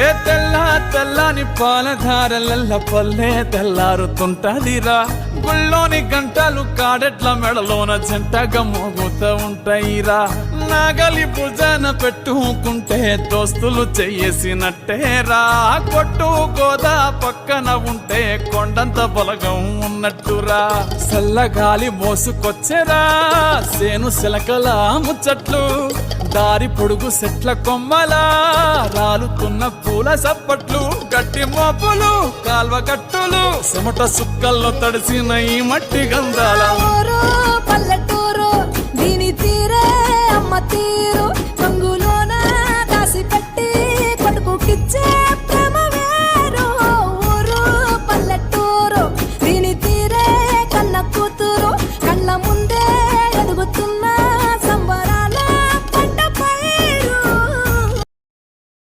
ఏ తెల్లని పాలధారలల్ల పల్లె తెల్లారుతుంటదిరా. గుళ్ళోని గంటలు కాడెట్ల మెడలోన జంటగా మోగుతూ ఉంటాయిరా. నాగలి భుజాన పెట్టుకుంటే దోస్తులు చెయ్యేసినట్టేరా. కొట్టు గోదా పక్కన ఉంటే కొండంత బలగం ఉన్నట్టురా. చల్లగాలి మోసుకొచ్చెరా సేను శిలకల ముచ్చట్లు. దారి పొడుగు చెట్ల కొమ్మలా రాలుతున్న పూల సప్పట్లు. గట్టి మోపులు కాల్వ గట్టులు చెమట సుక్కల్లో తడిసిన ఈ మట్టి గంధాల పల్లెటూరు దీని తీరే అమ్మ తీరే.